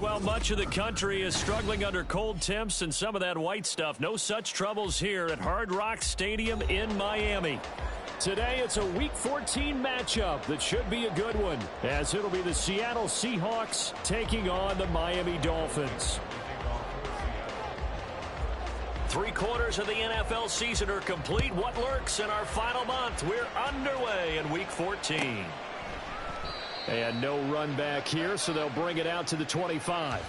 Well, much of the country is struggling under cold temps and some of that white stuff. No such troubles here at Hard Rock Stadium in Miami. Today, it's a Week 14 matchup that should be a good one, as it'll be the Seattle Seahawks taking on the Miami Dolphins. 3/4 of the NFL season are complete. What lurks in our final month? We're underway in Week 14. And no run back here, so they'll bring it out to the 25.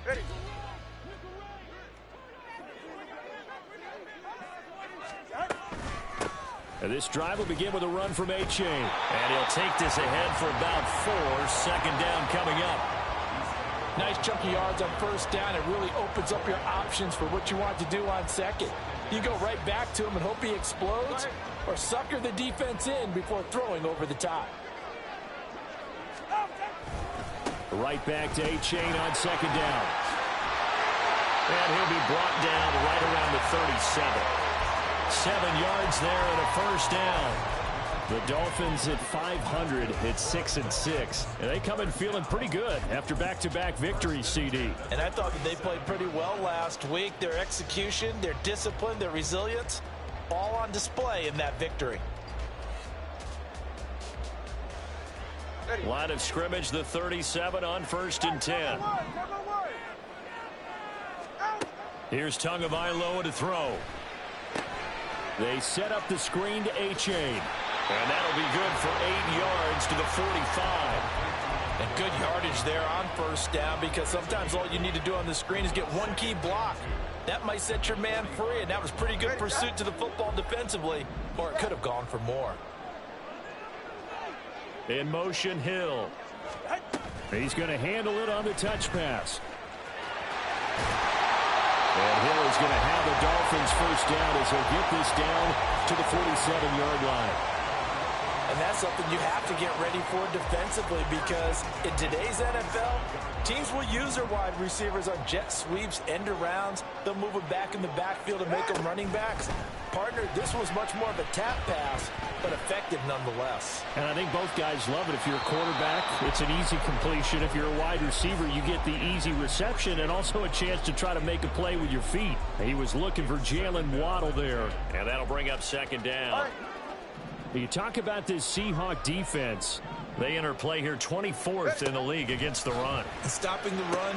Ready. And this drive will begin with a run from A-Chain. And he'll take this ahead for about 4. Second down coming up. Nice chunky yards on first down. It really opens up your options for what you want to do on second. You go right back to him and hope he explodes, or sucker the defense in before throwing over the top. Right back to A-Chain on second down. And he'll be brought down right around the 37. 7 yards there and a first down. The Dolphins at 500 at 6-6. And they come in feeling pretty good after back-to-back victories, CD. And I thought that they played pretty well last week. Their execution, their discipline, their resilience, all on display in that victory. Line of scrimmage, the 37 on 1st and 10. Here's Tagovailoa to throw. They set up the screen to A-Chain. And that'll be good for 8 yards to the 45. And good yardage there on first down, because sometimes all you need to do on the screen is get one key block. That might set your man free, and that was pretty good pursuit to the football defensively, or it could have gone for more. In motion, Hill. He's going to handle it on the touch pass. And Hill is going to have the Dolphins first down as he'll get this down to the 47-yard line. And that's something you have to get ready for defensively, because in today's NFL, teams will use their wide receivers on jet sweeps, end arounds. They'll move them back in the backfield and make them running backs. Partner, this was much more of a tap pass, but effective nonetheless. And I think both guys love it. If you're a quarterback, it's an easy completion. If you're a wide receiver, you get the easy reception and also a chance to try to make a play with your feet. He was looking for Jalen Waddle there. And that'll bring up second down. You talk about this Seahawk defense. They enter play here 24th in the league against the run. And stopping the run,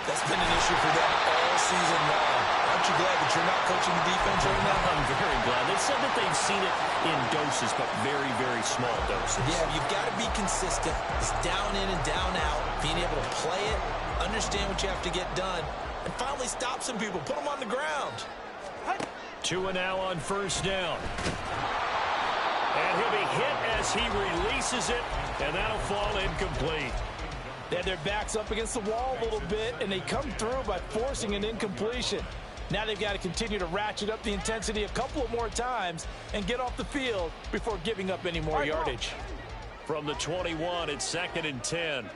that's been an issue for them all season long. Aren't you glad that you're not coaching the defense right now? I'm very glad. They said that they've seen it in doses, but very, very small doses. Yeah, you've got to be consistent. It's down in and down out. Being able to play it, understand what you have to get done, and finally stop some people. Put them on the ground. 2 and now on first down. And he'll be hit as he releases it, and that'll fall incomplete. They had their backs up against the wall a little bit, and they come through by forcing an incompletion. Now they've got to continue to ratchet up the intensity a couple of more times and get off the field before giving up any more yardage. From the 21, it's 2nd and 10.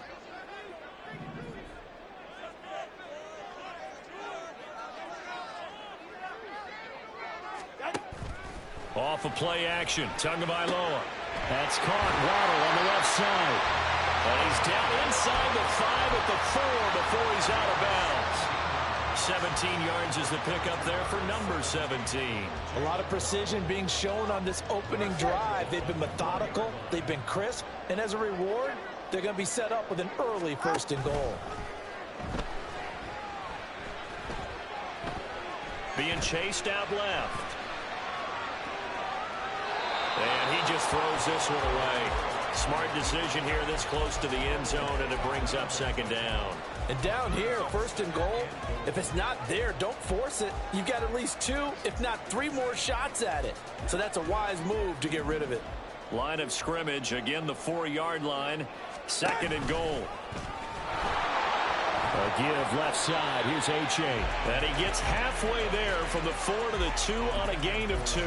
Off of play action, Tagovailoa. That's caught. Waddle on the left side. And he's down inside the 5 at the 4 before he's out of bounds. 17 yards is the pickup there for number 17. A lot of precision being shown on this opening drive. They've been methodical, they've been crisp, and as a reward, they're going to be set up with an early 1st and goal. Being chased out left. And he just throws this one away. Smart decision here this close to the end zone, and it brings up second down. And down here, first and goal, if it's not there, don't force it. You've got at least 2, if not 3 more shots at it. So that's a wise move to get rid of it. Line of scrimmage, again the 4-yard line. Second and goal. A give left side. Here's H.A. And he gets halfway there from the 4 to the 2 on a gain of 2.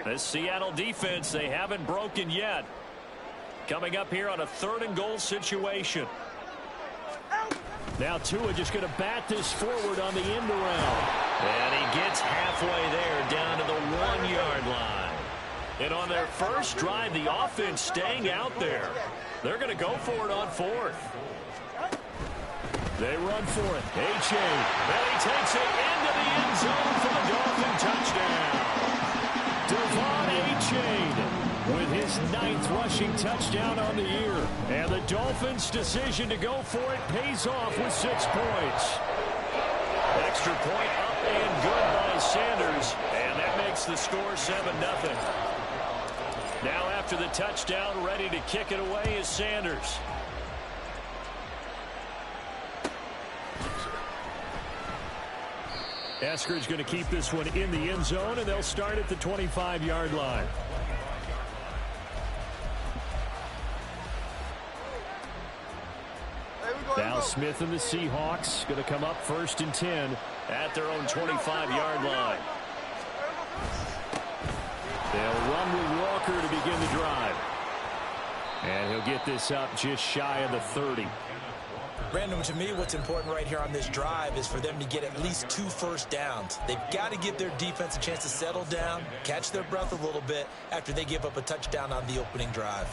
This Seattle defense, they haven't broken yet. Coming up here on a 3rd and goal situation. Now Tua just going to bat this forward on the end around. And he gets halfway there down to the 1-yard line. And on their first drive, the offense staying out there. They're going to go for it on 4th. They run for it. H.A. And he takes it into the end zone for the Dolphin touchdown. Devon Achane with his 9th rushing touchdown on the year. And the Dolphins' decision to go for it pays off with 6 points. Extra point up and good by Sanders. And that makes the score 7-0. Now after the touchdown, ready to kick it away is Sanders. Eskridge going to keep this one in the end zone, and they'll start at the 25-yard line. Now Smith and the Seahawks going to come up 1st and 10 at their own 25-yard line. They'll run with Walker to begin the drive. And he'll get this up just shy of the 30. Brandon, to me, what's important right here on this drive is for them to get at least 2 first downs. They've got to give their defense a chance to settle down, catch their breath a little bit after they give up a touchdown on the opening drive.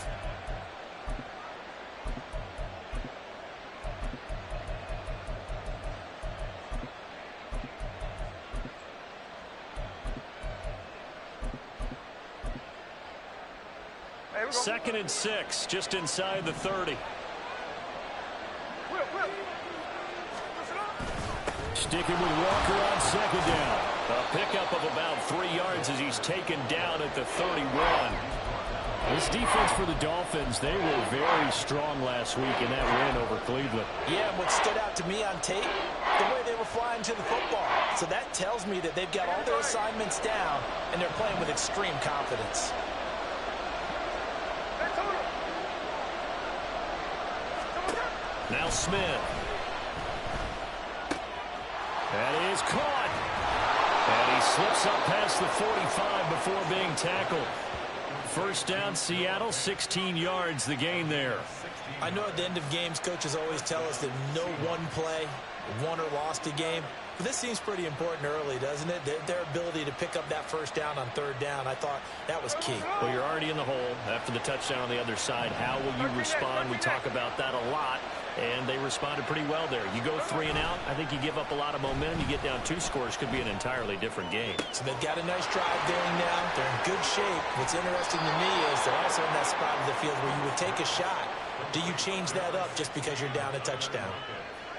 Second and 6, just inside the 30. Sticking with Walker on 2nd down. A pickup of about 3 yards as he's taken down at the 31. This defense for the Dolphins, they were very strong last week in that win over Cleveland. Yeah, and what stood out to me on tape, the way they were flying to the football. So that tells me that they've got all their assignments down, and they're playing with extreme confidence. Now Smith. And he is caught. And he slips up past the 45 before being tackled. First down, Seattle, 16 yards, the gain there. I know at the end of games, coaches always tell us that no one play won or lost a game. But this seems pretty important early, doesn't it? Their ability to pick up that first down on 3rd down, I thought that was key. Well, you're already in the hole after the touchdown on the other side. How will you respond? We talk about that a lot. And they responded pretty well there. You go 3 and out, I think you give up a lot of momentum. You get down 2 scores, could be an entirely different game. So they've got a nice drive going now. They're in good shape. What's interesting to me is they're also in that spot of the field where you would take a shot. Do you change that up just because you're down a touchdown?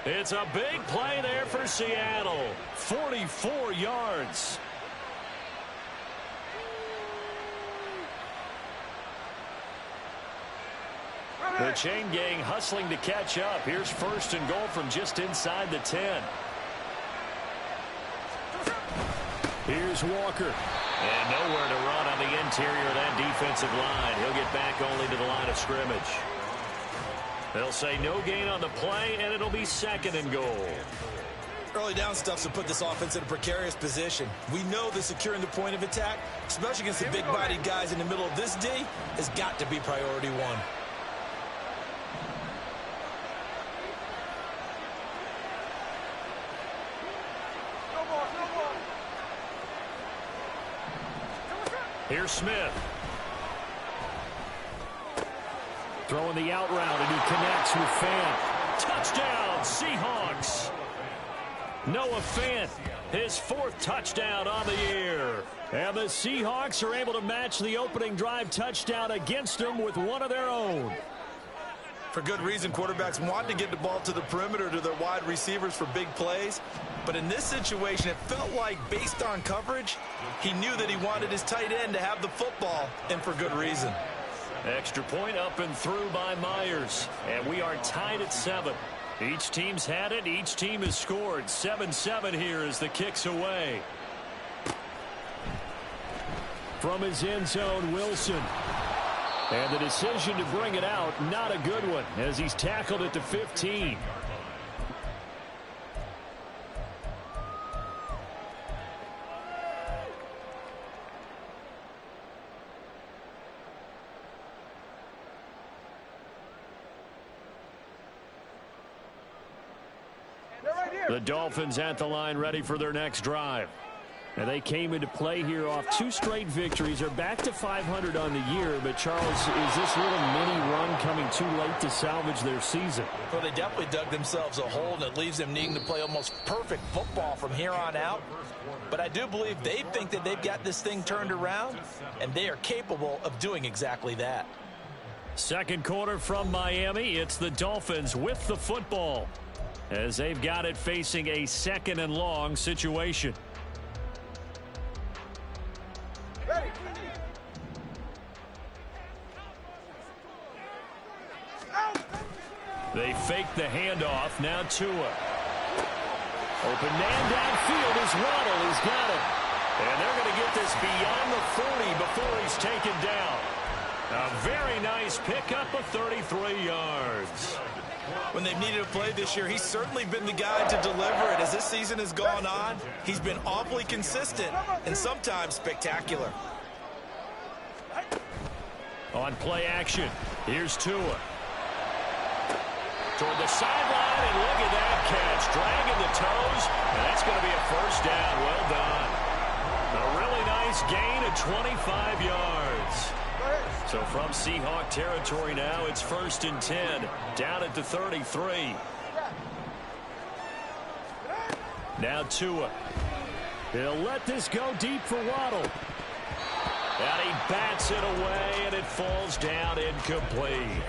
It's a big play there for Seattle. 44 yards. The chain gang hustling to catch up. Here's 1st and goal from just inside the 10. Here's Walker. And nowhere to run on the interior of that defensive line. He'll get back only to the line of scrimmage. They'll say no gain on the play, and it'll be 2nd and goal. Early down stuff to put this offense in a precarious position. We know that securing the point of attack, especially against the big-bodied guys in the middle of this D, has got to be priority 1. Here's Smith. Throwing the out route, and he connects with Fant. Touchdown, Seahawks. Noah Fant, his 4th touchdown on the year. And the Seahawks are able to match the opening drive touchdown against them with one of their own. For good reason. Quarterbacks want to get the ball to the perimeter to their wide receivers for big plays. But in this situation, it felt like based on coverage, he knew that he wanted his tight end to have the football, and for good reason. Extra point up and through by Myers. And we are tied at 7. Each team's had it. Each team has scored. 7-7 here as the kick's away. From his end zone, Wilson. And the decision to bring it out, not a good one, as he's tackled at the 15. The Dolphins at the line, ready for their next drive. And they came into play here off 2 straight victories. They're back to 500 on the year. But, Charles, is this little mini run coming too late to salvage their season? Well, they definitely dug themselves a hole, and it leaves them needing to play almost perfect football from here on out. But I do believe they think that they've got this thing turned around, and they are capable of doing exactly that. Second quarter from Miami. It's the Dolphins with the football, as they've got it facing a 2nd and long situation. They fake the handoff. Now Tua. Open man downfield is Waddle. He's got it. And they're going to get this beyond the 40 before he's taken down. A very nice pickup of 33 yards. When they've needed a play this year, he's certainly been the guy to deliver it. As this season has gone on, he's been awfully consistent and sometimes spectacular. On play action, here's Tua. Toward the sideline, and look at that catch. Dragging the toes, and that's going to be a first down. Well done. A really nice gain of 25 yards. So from Seahawk territory now, it's 1st and 10, down at the 33. Now Tua. He'll let this go deep for Waddle. And he bats it away, and it falls down incomplete.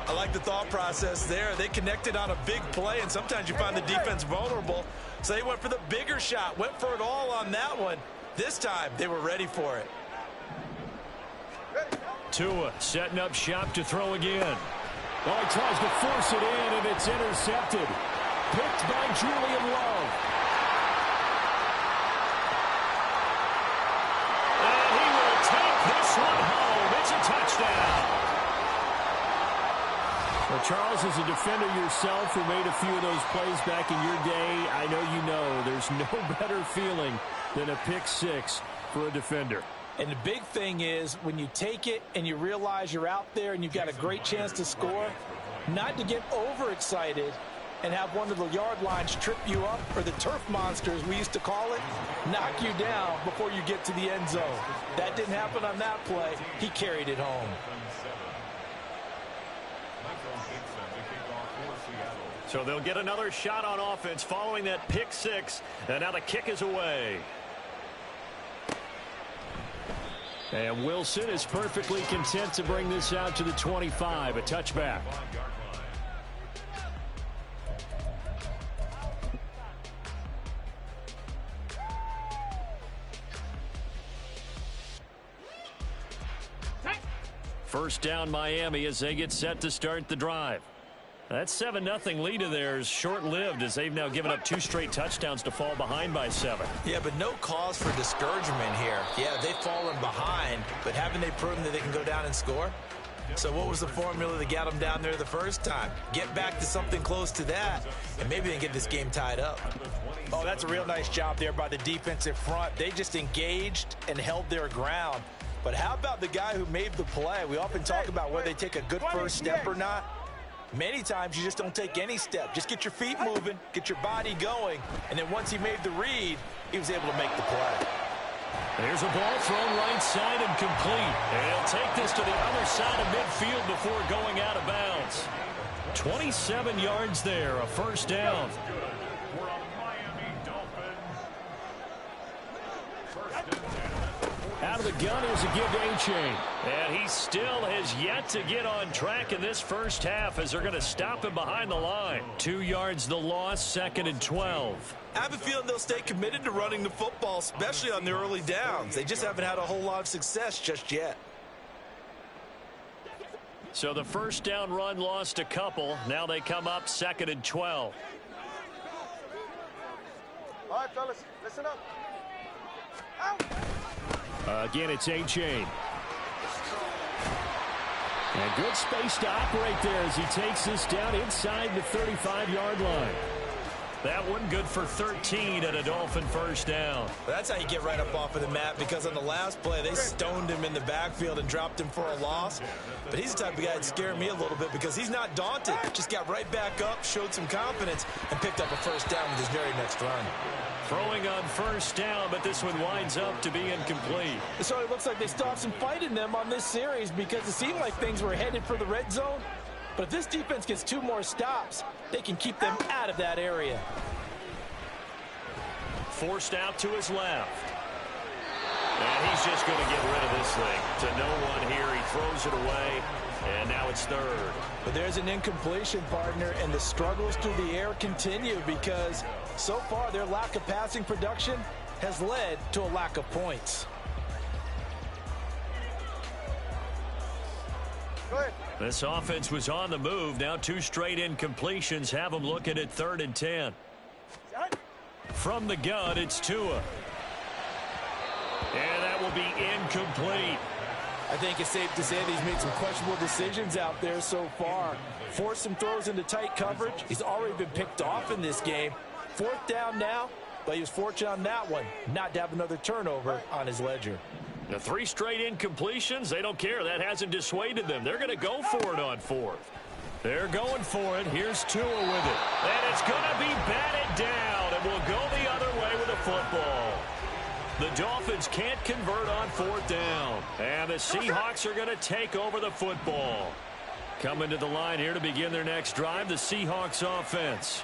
I like the thought process there. They connected on a big play, and sometimes you find the defense vulnerable. So they went for the bigger shot, went for it all on that one. This time, they were ready for it. Tua setting up shop to throw again. Oh, he tries to force it in, and it's intercepted. Picked by Julian Love. And he will take this one home. It's a touchdown. Well, Charles, as a defender yourself who made a few of those plays back in your day, I know you know there's no better feeling than a pick 6 for a defender. And the big thing is when you take it and you realize you're out there and you've got a great chance to score, not to get overexcited and have one of the yard lines trip you up, or the turf monsters we used to call it, knock you down before you get to the end zone. That didn't happen on that play. He carried it home. So they'll get another shot on offense following that pick 6, and now the kick is away. And Wilson is perfectly content to bring this out to the 25, a touchback. First down Miami as they get set to start the drive. That 7-0 lead of theirs short-lived as they've now given up 2 straight touchdowns to fall behind by 7. Yeah, but no cause for discouragement here. Yeah, they've fallen behind, but haven't they proven that they can go down and score? So what was the formula that got them down there the first time? Get back to something close to that, and maybe they can get this game tied up. Oh, that's a real nice job there by the defensive front. They just engaged and held their ground. But how about the guy who made the play? We often talk about whether they take a good first step or not. Many times you just don't take any step. Just get your feet moving, get your body going, and then once he made the read, he was able to make the play. There's a ball thrown right side and complete. And he'll take this to the other side of midfield before going out of bounds. 27 yards there, a first down. Out of the gun is a give to A-Chain. And he still has yet to get on track in this first half as they're going to stop him behind the line. 2 yards the loss, 2nd and 12. I have a feeling they'll stay committed to running the football, especially on the early downs. They just haven't had a whole lot of success just yet. So the first down run lost a couple. Now they come up 2nd and 12. All right, fellas, listen up. Again, it's A-Chain. And good space to operate there as he takes this down inside the 35-yard line. That one good for 13 and a Dolphin first down. That's how you get right up off of the mat, because on the last play, they stoned him in the backfield and dropped him for a loss. But he's the type of guy that scared me a little bit because he's not daunted. Just got right back up, showed some confidence, and picked up a first down with his very next run. Throwing on first down, but this one winds up to be incomplete. So it looks like they still have some fight in them on this series because it seemed like things were headed for the red zone. But if this defense gets 2 more stops, they can keep them out of that area. Forced out to his left. And he's just going to get rid of this thing. To no one here. He throws it away. And now it's 3rd. But there's an incompletion, partner, and the struggles through the air continue because so far their lack of passing production has led to a lack of points. Go ahead. This offense was on the move. Now 2 straight incompletions have them looking at 3rd and 10. From the gun, it's Tua. And that will be incomplete. I think it's safe to say that he's made some questionable decisions out there so far. Forced some throws into tight coverage. He's already been picked off in this game. 4th down now, but he was fortunate on that one not to have another turnover on his ledger. The 3 straight incompletions, they don't care. That hasn't dissuaded them. They're going to go for it on 4th. They're going for it. Here's Tua with it. And it's going to be batted down, and will go the other way with the football. The Dolphins can't convert on 4th down. And the Seahawks are going to take over the football. Coming to the line here to begin their next drive, the Seahawks offense.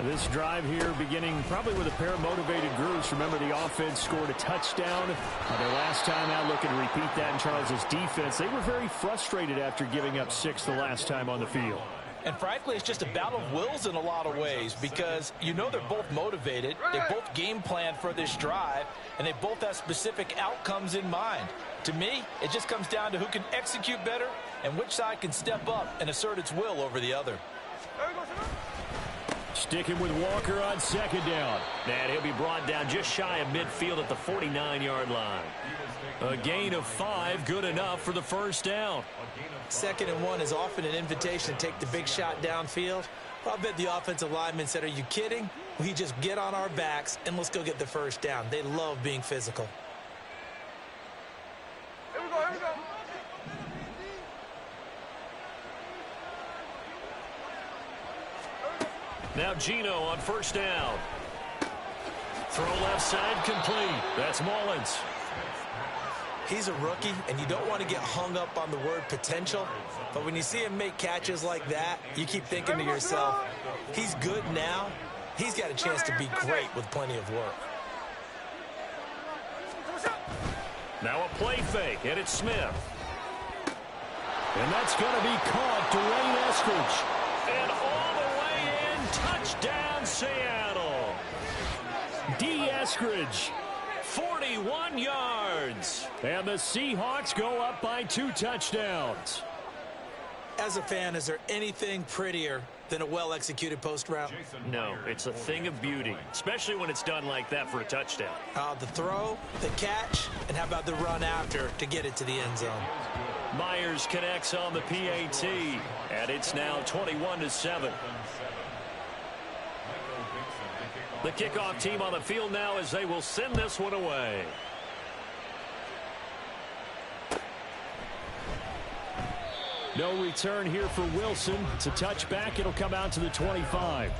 This drive here beginning probably with a pair of motivated groups. Remember, the offense scored a touchdown their last time out. Looking to repeat that in Charles's defense. They were very frustrated after giving up 6 the last time on the field. And frankly, it's just a battle of wills in a lot of ways because you know they're both motivated. They both game plan for this drive, and they both have specific outcomes in mind. To me, it just comes down to who can execute better and which side can step up and assert its will over the other. Sticking with Walker on 2nd down. And he'll be brought down just shy of midfield at the 49-yard line. A gain of 5, good enough for the first down. 2nd and 1 is often an invitation to take the big shot downfield. I'll bet the offensive lineman said, "Are you kidding? We just get on our backs and let's go get the first down." They love being physical. Here we go, here we go. Now Gino on first down. Throw left side complete. That's Mullins. He's a rookie, and you don't want to get hung up on the word potential. But when you see him make catches like that, you keep thinking to yourself, he's good now. He's got a chance to be great with plenty of work. Now a play fake, and it's Smith. And that's going to be caught. Dwayne Eskridge. And all the way in, touchdown Seattle. D. Eskridge, 41 yards. And the Seahawks go up by 2 touchdowns. As a fan, is there anything prettier than a well-executed post route? No, it's a thing of beauty, especially when it's done like that for a touchdown. The throw, the catch, and how about the run after to get it to the end zone? Myers connects on the PAT, and it's now 21-7. The kickoff team on the field now as they will send this one away. No return here for Wilson. It's a touchback. It'll come out to the 25.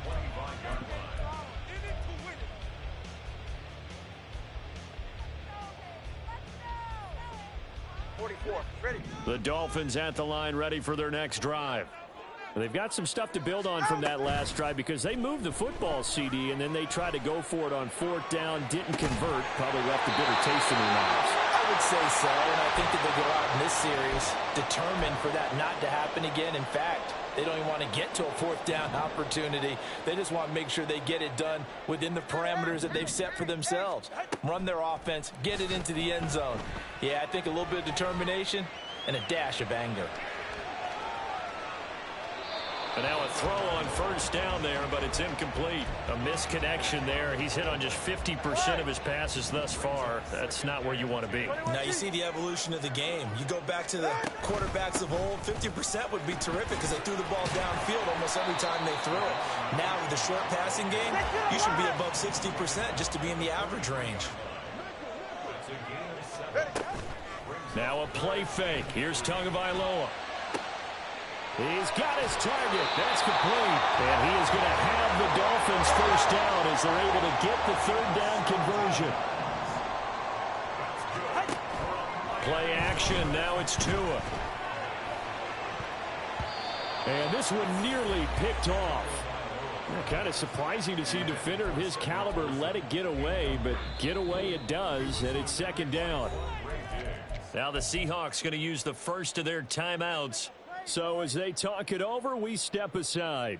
Ready. The Dolphins at the line ready for their next drive. They've got some stuff to build on from that last drive because they moved the football, CD, and then they tried to go for it on 4th down, didn't convert, probably left a bitter taste in their mouths. I would say so, and I think that they go out in this series determined for that not to happen again. In fact, they don't even want to get to a fourth down opportunity. They just want to make sure they get it done within the parameters that they've set for themselves. Run their offense, get it into the end zone. Yeah, I think a little bit of determination and a dash of anger. And now a throw on first down there, but it's incomplete. A misconnection there. He's hit on just 50% of his passes thus far. That's not where you want to be. Now you see the evolution of the game. You go back to the quarterbacks of old, 50% would be terrific because they threw the ball downfield almost every time they threw it. Now with the short passing game, you should be above 60% just to be in the average range. Now a play fake. Here's Tagovailoa. He's got his target. That's complete. And he is going to have the Dolphins first down as they're able to get the third down conversion. Play action. Now it's Tua. And this one nearly picked off. Kind of surprising to see a defender of his caliber let it get away, but get away it does, and it's second down. Now the Seahawks going to use the first of their timeouts. So as they talk it over, we step aside.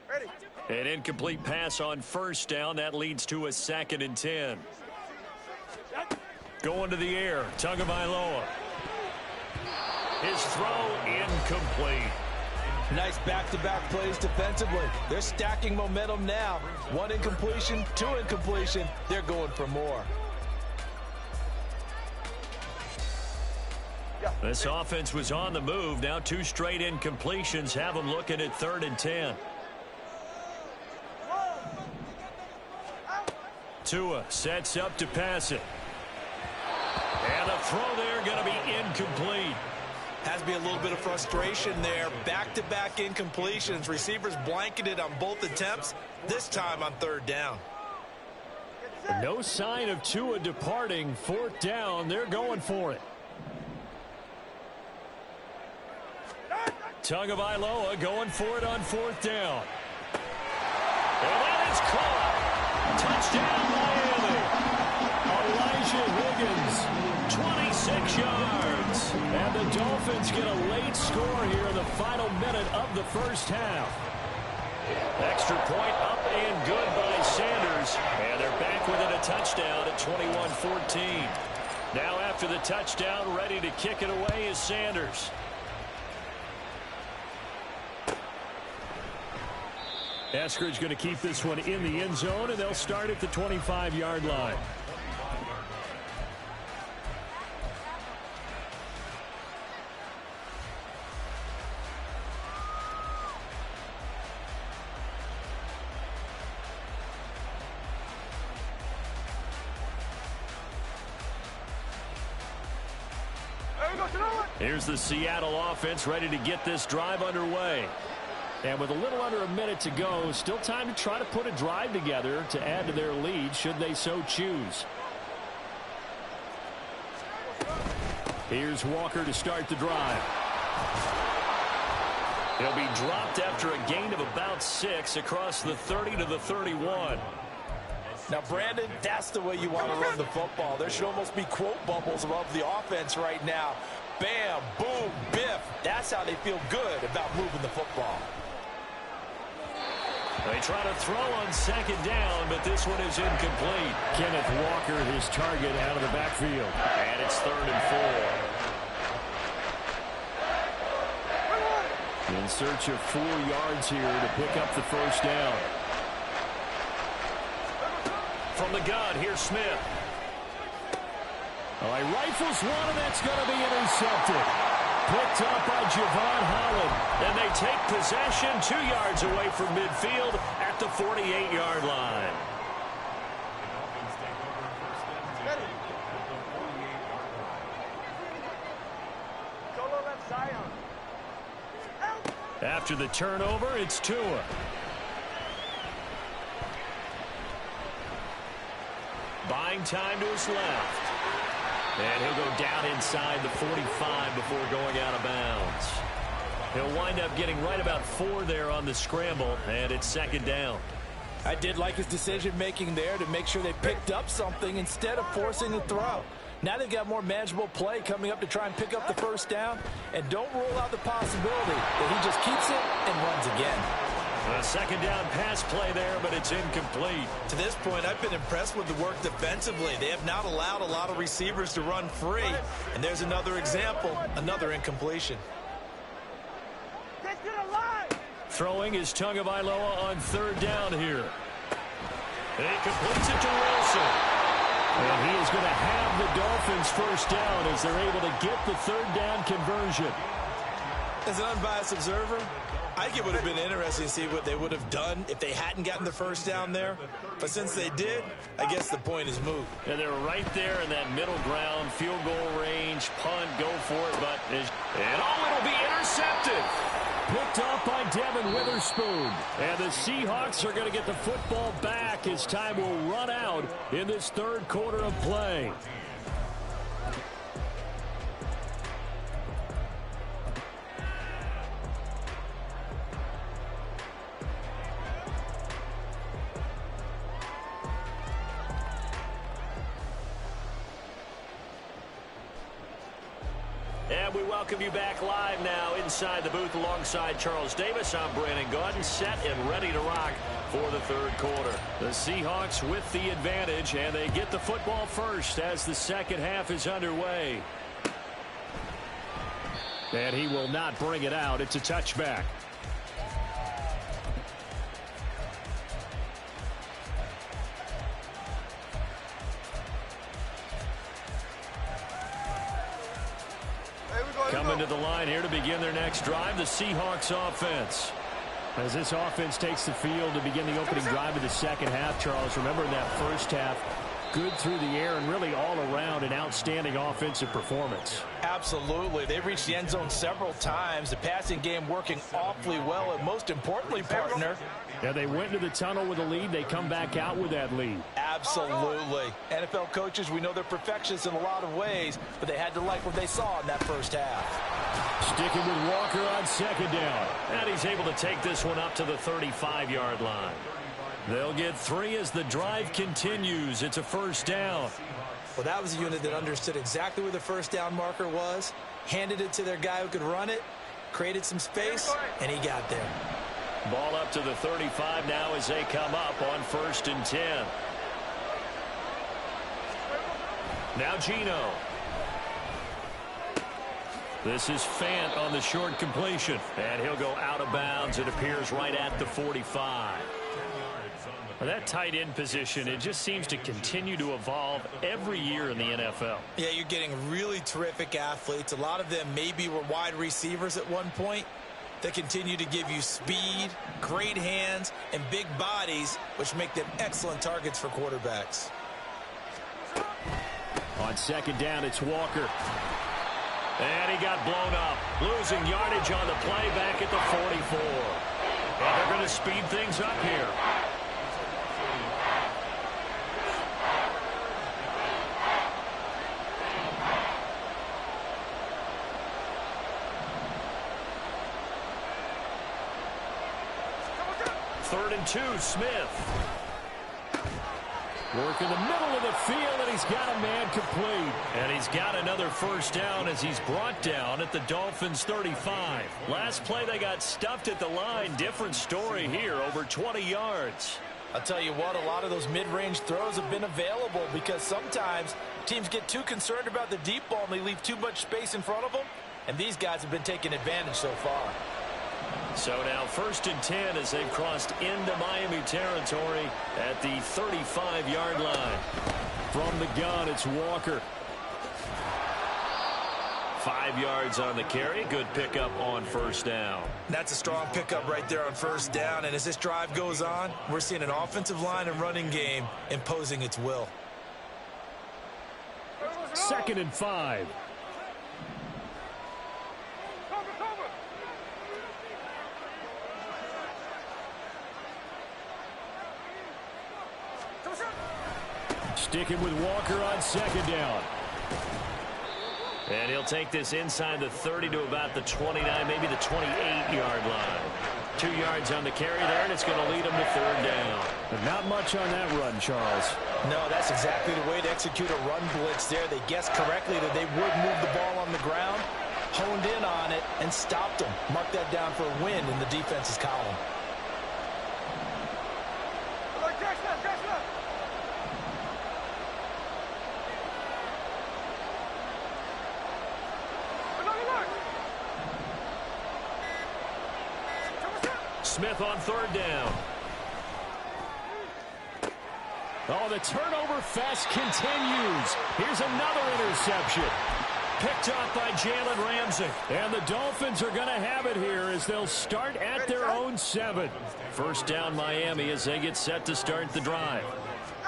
Ready. An incomplete pass on first down. That leads to a 2nd and 10. Going to the air. Tagovailoa. His throw incomplete. Nice back-to-back plays defensively. They're stacking momentum now. 1 incompletion, 2 incompletion. They're going for more. This offense was on the move. Now 2 straight incompletions have them looking at 3rd and 10. Tua sets up to pass it. And the throw there going to be incomplete. Has to be a little bit of frustration there. Back-to-back incompletions. Receivers blanketed on both attempts, this time on 3rd down. No sign of Tua departing. 4th down. They're going for it. Tagovailoa going for it on 4th down. And that is caught. Touchdown, Miami. Elijah Higgins, 26 yards. And the Dolphins get a late score here in the final minute of the first half. Extra point up and good by Sanders. And they're back within a touchdown at 21-14. Now after the touchdown, ready to kick it away is Sanders. Eskridge going to keep this one in the end zone, and they'll start at the 25-yard line. Here's the Seattle offense ready to get this drive underway. And with a little under a minute to go, still time to try to put a drive together to add to their lead should they so choose. Here's Walker to start the drive. He'll be dropped after a gain of about 6 across the 30 to the 31. Now, Brandon, that's the way you want to run the football. There should almost be quote bubbles above the offense right now. Bam, boom, biff. That's how they feel good about moving the football. They try to throw on 2nd down, but this one is incomplete. Kenneth Walker, his target, out of the backfield. And it's 3rd and 4. In search of 4 yards here to pick up the first down. From the gun, here's Smith. All right, rifles one, and that's going to be intercepted. Picked up by Javon Holland. And they take possession 2 yards away from midfield at the 48-yard line. After the turnover, it's Tua. Buying time to his left. And he'll go down inside the 45 before going out of bounds. He'll wind up getting right about 4 there on the scramble, and it's 2nd down. I did like his decision-making there to make sure they picked up something instead of forcing the throw. Now they've got more manageable play coming up to try and pick up the first down. And don't rule out the possibility that he just keeps it and runs again. A second down pass play there, but it's incomplete. To this point, I've been impressed with the work defensively. They have not allowed a lot of receivers to run free. And there's another example, another incompletion. Throwing is Tagovailoa on third down here. And he completes it to Wilson. And he is going to have the Dolphins first down as they're able to get the third down conversion. As an unbiased observer, I think it would have been interesting to see what they would have done if they hadn't gotten the first down there. But since they did, I guess the point is moot. And they're right there in that middle ground, field goal range, punt, go for it. And it'll be intercepted. Picked off by Devin Witherspoon. And the Seahawks are going to get the football back as time will run out in this third quarter of play. And we welcome you back live now inside the booth alongside Charles Davis. I'm Brandon Gaudin, set and ready to rock for the third quarter. The Seahawks with the advantage, and they get the football first as the second half is underway. And he will not bring it out. It's a touchback. Coming to the line here to begin their next drive, the Seahawks offense. As this offense takes the field to begin the opening drive of the second half, Charles, remember in that first half, good through the air and really all around an outstanding offensive performance. Absolutely. They reached the end zone several times. The passing game working awfully well, and most importantly, partner. Yeah, they went into the tunnel with a lead. They come back out with that lead. Absolutely. NFL coaches, we know they're perfectionists in a lot of ways, but they had to like what they saw in that first half. Sticking with Walker on second down. And he's able to take this one up to the 35-yard line. They'll get 3 as the drive continues. It's a first down. Well, that was a unit that understood exactly where the first down marker was, handed it to their guy who could run it, created some space, and he got there. Ball up to the 35 now as they come up on 1st and 10. Now Geno. This is Fant on the short completion. And he'll go out of bounds. It appears right at the 45. That tight end position, it just seems to continue to evolve every year in the NFL. Yeah, you're getting really terrific athletes. A lot of them maybe were wide receivers at one point. They continue to give you speed, great hands, and big bodies, which make them excellent targets for quarterbacks. On second down, it's Walker. And he got blown up. Losing yardage on the play back at the 44. And they're going to speed things up here. Third and 2, Smith. Work in the middle of the field, and he's got a man complete. And he's got another first down as he's brought down at the Dolphins' 35. Last play, they got stuffed at the line. Different story here, over 20 yards. I'll tell you what, a lot of those mid-range throws have been available because sometimes teams get too concerned about the deep ball and they leave too much space in front of them. And these guys have been taking advantage so far. So now 1st and 10 as they've crossed into Miami territory at the 35-yard line. From the gun, it's Walker. 5 yards on the carry. Good pickup on first down. That's a strong pickup right there on first down. And as this drive goes on, we're seeing an offensive line and running game imposing its will. 2nd and 5. Sticking with Walker on second down. And he'll take this inside the 30 to about the 29, maybe the 28-yard line. 2 yards on the carry there, and it's going to lead them to third down. But not much on that run, Charles. No, that's exactly the way to execute a run blitz there. They guessed correctly that they would move the ball on the ground, honed in on it, and stopped them. Mark that down for a win in the defense's column. Smith on third down. Oh, the turnover fest continues. Here's another interception. Picked off by Jalen Ramsey. And the Dolphins are going to have it here as they'll start at their own 7. First down Miami as they get set to start the drive.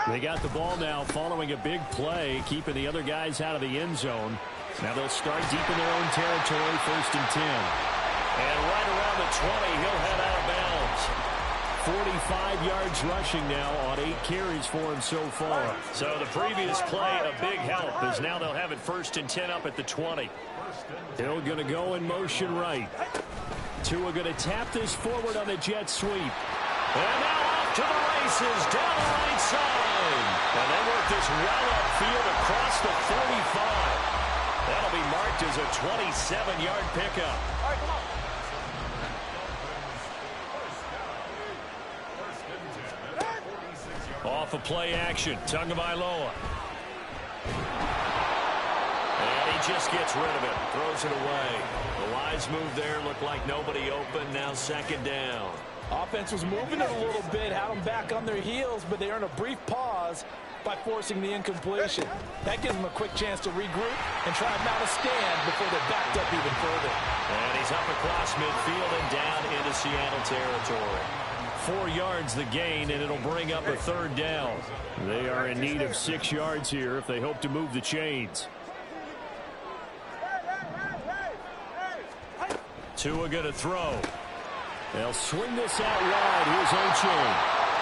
They got the ball now following a big play, keeping the other guys out of the end zone. Now they'll start deep in their own territory, 1st and 10. And right around the 20, he'll head out of bounds. 45 yards rushing now on 8 carries for him so far. So the previous play, a big help, as now they'll have it 1st and 10 up at the 20. Hill going to go in motion right. Tua going to tap this forward on the jet sweep. And now off to the races, down the right side. And they work this well upfield across the 45. That'll be marked as a 27-yard pickup. All right, come on. Off of play action, Tagovailoa. And he just gets rid of it, throws it away. The wise move there, looked like nobody open, now 2nd down. Offense was moving it a little bit, had them back on their heels, but they earned a brief pause by forcing the incompletion. That gives them a quick chance to regroup and try to mount a stand before they're backed up even further. And he's up across midfield and down into Seattle territory. 4 yards the gain, and it'll bring up a 3rd down. They are in need of 6 yards here if they hope to move the chains. Tua going to throw. They'll swing this out wide. Here's Oche.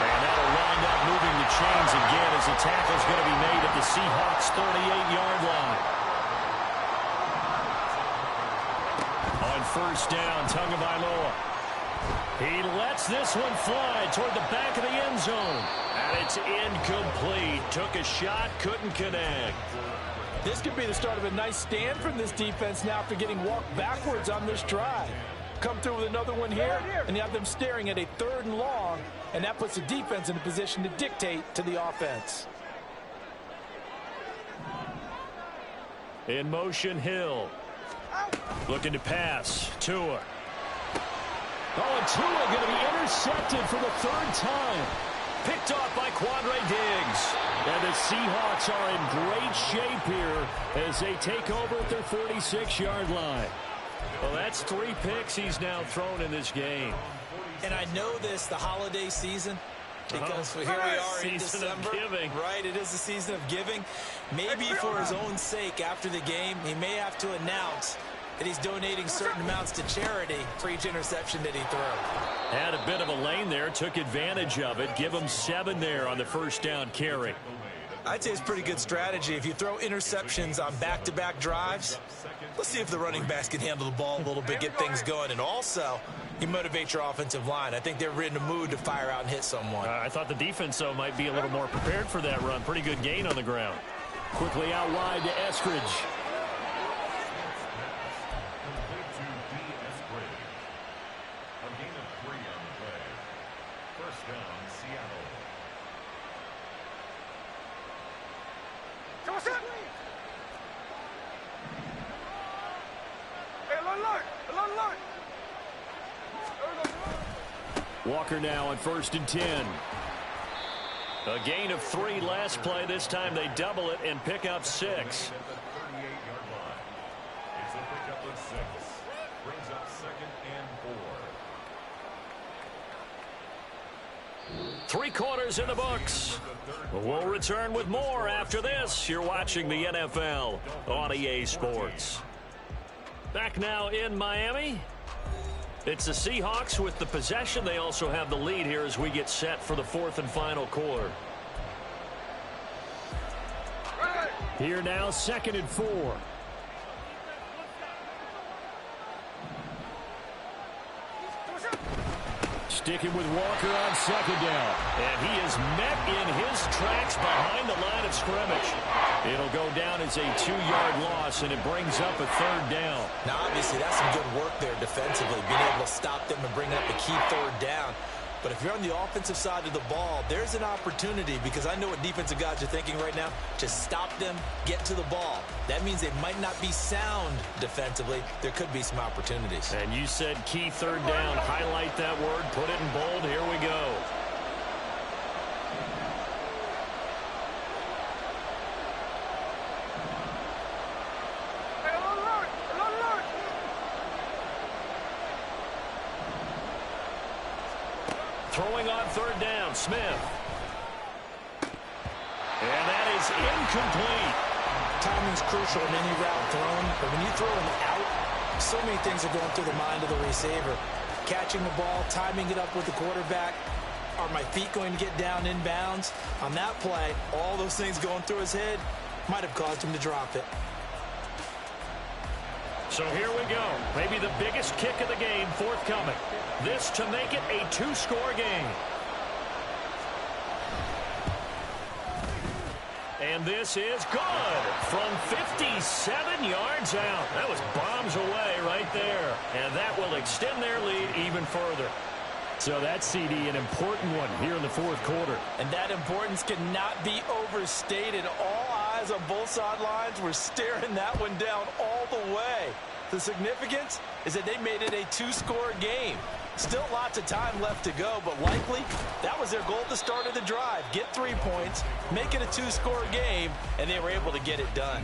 And that'll wind up moving the chains again as the tackle's going to be made at the Seahawks' 38-yard line. On 1st down, Tagovailoa. He lets this one fly toward the back of the end zone. And it's incomplete. Took a shot, couldn't connect. This could be the start of a nice stand from this defense now after getting walked backwards on this drive. Come through with another one here, and you have them staring at a 3rd and long, and that puts the defense in a position to dictate to the offense. In motion, Hill. Looking to pass. Tua. Oh, and Tua going to be intercepted for the 3rd time. Picked off by Quandre Diggs. And the Seahawks are in great shape here as they take over at their 46-yard line. Well, that's 3 picks he's now thrown in this game. And I know this, the holiday season, because here we are in December. Right, it is the season of giving. Maybe for his own sake after the game, he may have to announce that he's donating certain amounts to charity for each interception that he threw. Had a bit of a lane there, took advantage of it. Give him 7 there on the 1st down carry. I'd say it's pretty good strategy. If you throw interceptions on back-to-back drives, let's see if the running backs can handle the ball a little bit, get things going. And also, you motivate your offensive line. I think they're in a mood to fire out and hit someone. I thought the defense, though, might be a little more prepared for that run. Pretty good gain on the ground. Quickly out wide to Eskridge. Walker now on 1st and 10. A gain of 3 last play. This time they double it and pick up 6. 38-yard line. It's a pickup of 6. Brings up 2nd and 4. 3 quarters in the books. We'll return with more after this. You're watching the NFL on EA Sports. Back now in Miami. It's the Seahawks with the possession. They also have the lead here as we get set for the 4th and final quarter. Here now, 2nd and 4. Sticking with Walker on second down. And he is met in his tracks behind the line of scrimmage. It'll go down as a 2-yard loss, and it brings up a third down. Now, obviously, that's some good work there defensively, being able to stop them and bring up a key third down. But if you're on the offensive side of the ball, there's an opportunity, because I know what defensive guys are thinking right now, to stop them, get to the ball. That means they might not be sound defensively. There could be some opportunities. And you said key third down. Highlight that word. Put it in bold. Here we go. Throwing on third down, Smith. And that is incomplete. Timing's crucial in any route thrown, but when you throw an out, so many things are going through the mind of the receiver. Catching the ball, timing it up with the quarterback. Are my feet going to get down inbounds? On that play, all those things going through his head might have caused him to drop it. So here we go. Maybe the biggest kick of the game forthcoming. This to make it a 2-score game. And this is good from 57 yards out. That was bombs away right there. And that will extend their lead even further. So that CD, an important one here in the fourth quarter. And that importance cannot be overstated. All eyes on both sidelines were staring that one down all the way. The significance is that they made it a 2-score game. Still lots of time left to go, but likely that was their goal at the start of the drive. Get 3 points, make it a 2-score game, and they were able to get it done.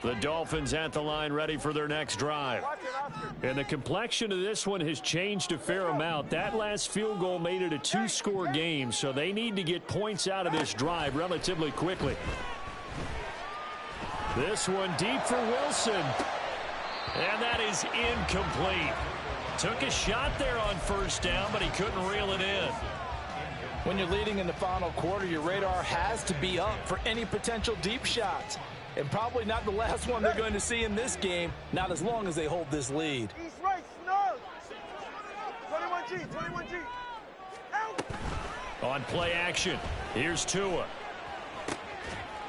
The Dolphins at the line ready for their next drive. And the complexion of this one has changed a fair amount. That last field goal made it a 2-score game, so they need to get points out of this drive relatively quickly. This one deep for Wilson. And that is incomplete. Took a shot there on first down, but he couldn't reel it in. When you're leading in the final quarter, your radar has to be up for any potential deep shots. And probably not the last one they're going to see in this game, not as long as they hold this lead. He's right, snug. 21G, 21G. Out. On play action, here's Tua.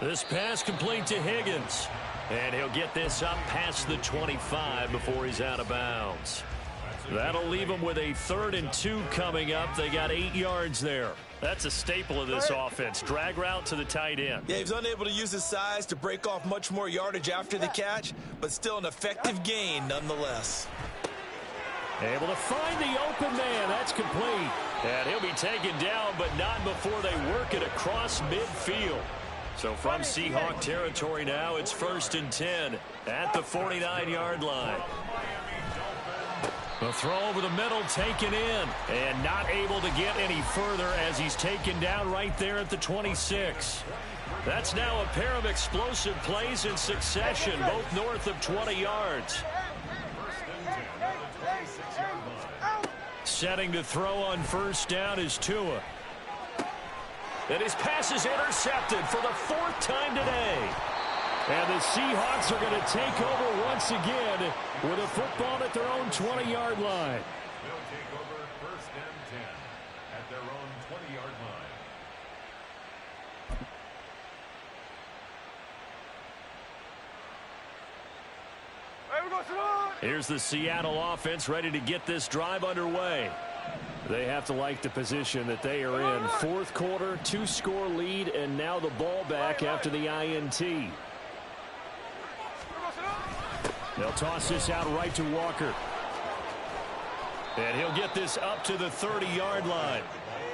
This pass complete to Higgins. And he'll get this up past the 25 before he's out of bounds. That'll leave him with a 3rd and 2 coming up. They got 8 yards there. That's a staple of this offense. Drag route to the tight end. Yeah, he's unable to use his size to break off much more yardage after the catch, but still an effective gain nonetheless. Able to find the open man. That's complete. And he'll be taken down, but not before they work it across midfield. So from Seahawk territory now, it's 1st and 10 at the 49-yard line. The throw over the middle taken in and not able to get any further as he's taken down right there at the 26. That's now a pair of explosive plays in succession, both north of 20 yards. Setting to throw on first down is Tua. And his pass is intercepted for the 4th time today. And the Seahawks are going to take over once again with a football at their own 20-yard line. They'll take over 1st and 10 at their own 20-yard line. Here's the Seattle offense ready to get this drive underway. They have to like the position that they are in. 4th quarter, 2-score lead, and now the ball back after the INT. They'll toss this out right to Walker. And he'll get this up to the 30-yard line.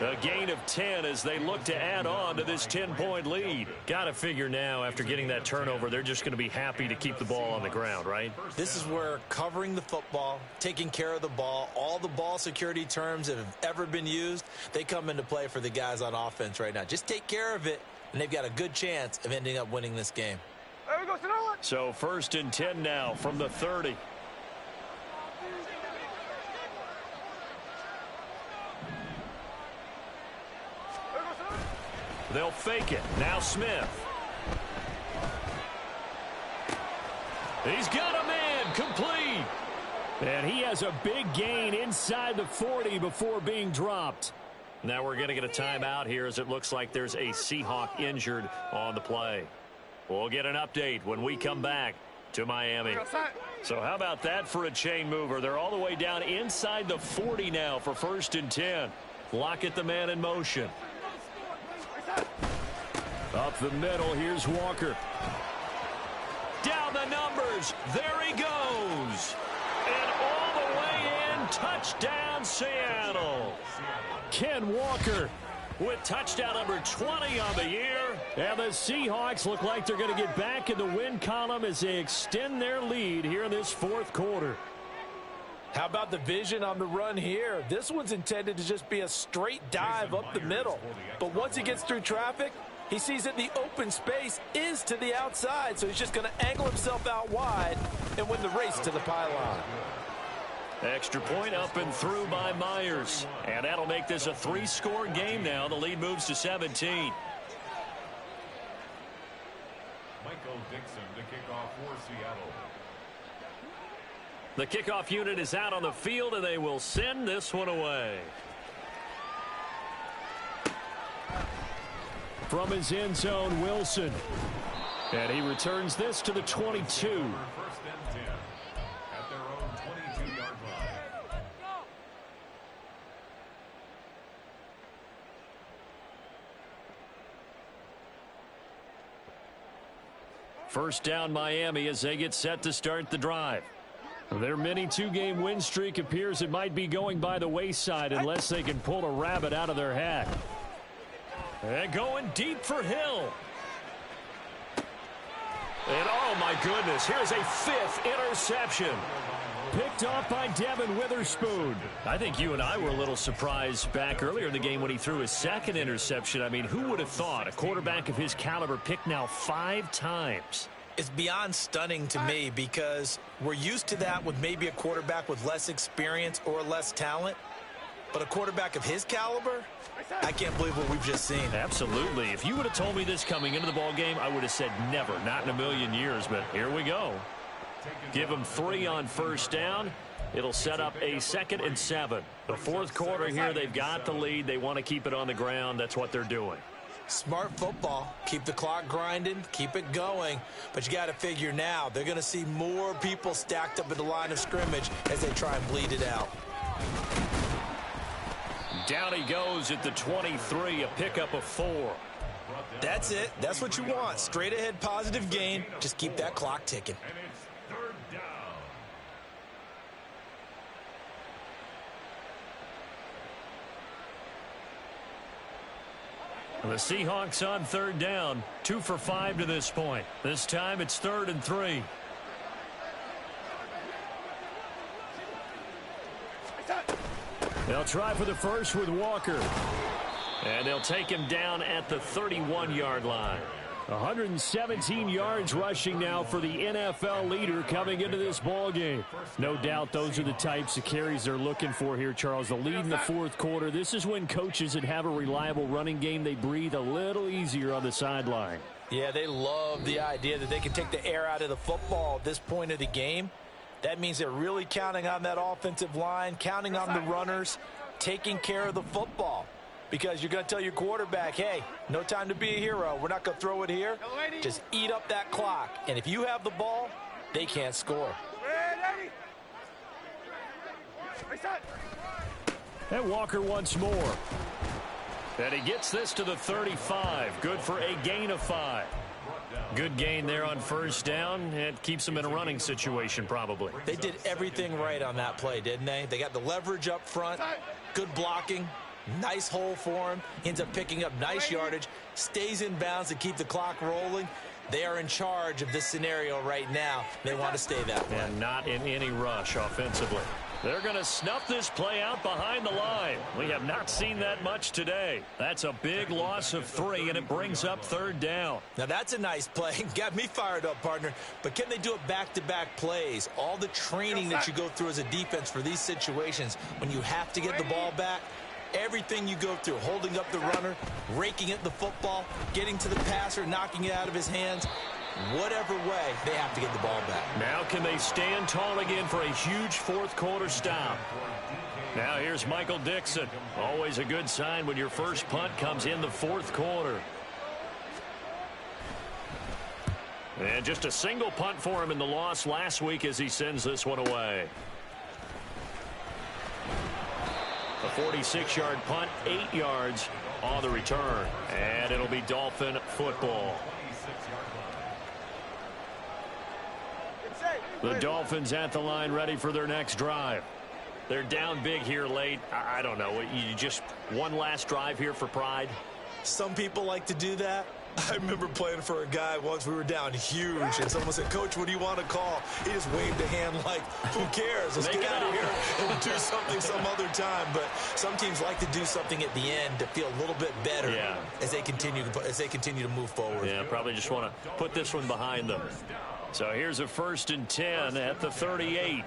A gain of 10 as they look to add on to this 10-point lead. Got to figure now, after getting that turnover, they're just going to be happy to keep the ball on the ground, right? This is where covering the football, taking care of the ball, all the ball security terms that have ever been used, they come into play for the guys on offense right now. Just take care of it, and they've got a good chance of ending up winning this game. So 1st and 10 now from the 30. They'll fake it. Now Smith. He's got a man complete. And he has a big gain inside the 40 before being dropped. Now we're going to get a timeout here as it looks like there's a Seahawk injured on the play. We'll get an update when we come back to Miami. So how about that for a chain mover? They're all the way down inside the 40 now for 1st and 10. Lockett the man in motion. Up the middle, here's Walker. Down the numbers, there he goes. And all the way in, touchdown Seattle. Ken Walker with touchdown number 20 on the year. And the Seahawks look like they're going to get back in the win column as they extend their lead here in this 4th quarter. How about the vision on the run here? This one's intended to just be a straight dive up the middle. But once he gets through traffic, he sees that the open space is to the outside, so he's just going to angle himself out wide and win the race to the pylon. Extra point up and through by Myers. And that'll make this a 3-score game now. The lead moves to 17. Michael Dixon to kick off for Seattle. The kickoff unit is out on the field, and they will send this one away. From his end zone, Wilson. And he returns this to the 22. 1st and 10 at their own 22-yard line. First down Miami as they get set to start the drive. Their mini 2-game win streak appears it might be going by the wayside unless they can pull a rabbit out of their hat. And going deep for Hill. And oh my goodness, here's a 5th interception. Picked off by Devin Witherspoon. I think you and I were a little surprised back earlier in the game when he threw his 2nd interception. I mean, who would have thought a quarterback of his caliber picked now 5 times? It's beyond stunning to me because we're used to that with maybe a quarterback with less experience or less talent. But a quarterback of his caliber, I can't believe what we've just seen. Absolutely. If you would have told me this coming into the ball game, I would have said never, not in a million years. But here we go. Give him 3 on 1st down. It'll set up a 2nd and 7. The 4th quarter here, they've got the lead. They want to keep it on the ground. That's what they're doing. Smart football. Keep the clock grinding. Keep it going. But you got to figure now, they're going to see more people stacked up at the line of scrimmage as they try and bleed it out. Down he goes at the 23, a pickup of 4. That's it. That's what you want. Straight ahead positive gain. Just keep that clock ticking. And it's 3rd down. The Seahawks on 3rd down, 2 for 5 to this point. This time it's 3rd and 3. They'll try for the first with Walker. And they'll take him down at the 31-yard line. 117 yards rushing now for the NFL leader coming into this ball game. No doubt those are the types of carries they're looking for here, Charles. The lead in the 4th quarter. This is when coaches that have a reliable running game, they breathe a little easier on the sideline. Yeah, they love the idea that they can take the air out of the football at this point of the game. That means they're really counting on that offensive line, counting on the runners, taking care of the football. Because you're going to tell your quarterback, hey, no time to be a hero. We're not going to throw it here. Just eat up that clock. And if you have the ball, they can't score. And Walker once more. And he gets this to the 35. Good for a gain of 5. Good gain there on 1st down. It keeps them in a running situation probably. They did everything right on that play, didn't they? They got the leverage up front, good blocking. Nice hole for him. He ends up picking up nice yardage. Stays in bounds to keep the clock rolling. They are in charge of this scenario right now. They want to stay that way. And not in any rush offensively. They're going to snuff this play out behind the line. We have not seen that much today. That's a big loss of 3, and it brings up 3rd down. Now, that's a nice play. Got me fired up, partner. But can they do it back-to-back plays? All the training that you go through as a defense for these situations, when you have to get the ball back, Everything you go through, holding up the runner, raking at the football, getting to the passer, knocking it out of his hands, whatever way, they have to get the ball back. Now can they stand tall again for a huge fourth quarter stop? Now here's Michael Dixon. Always a good sign when your first punt comes in the fourth quarter. And just a single punt for him in the loss last week as he sends this one away. A 46-yard punt, 8 yards on the return. And it'll be Dolphin football. The Dolphins at the line ready for their next drive. They're down big here late. I don't know. You just one last drive here for pride? Some people like to do that. I remember playing for a guy once. We were down huge, and someone said, "Coach, what do you want to call?" He just waved a hand like, who cares? Let's get out of here and do something some other time. But some teams like to do something at the end to feel a little bit better as they continue to move forward. Yeah, probably just want to put this one behind them. So here's a 1st and 10 at the 38.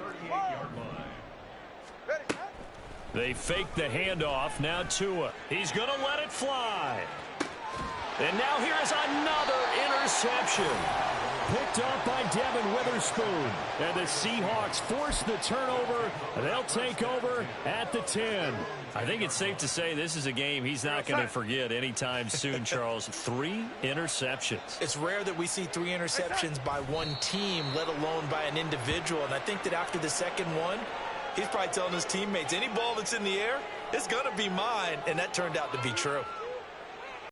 They fake the handoff. Now Tua. He's going to let it fly. And now here is another interception. Picked up by Devin Witherspoon. And the Seahawks force the turnover. They'll take over at the 10. I think it's safe to say this is a game he's not going to forget anytime soon, Charles. 3 interceptions. It's rare that we see 3 interceptions by one team, let alone by an individual. And I think that after the second one, he's probably telling his teammates, any ball that's in the air, it's going to be mine. And that turned out to be true.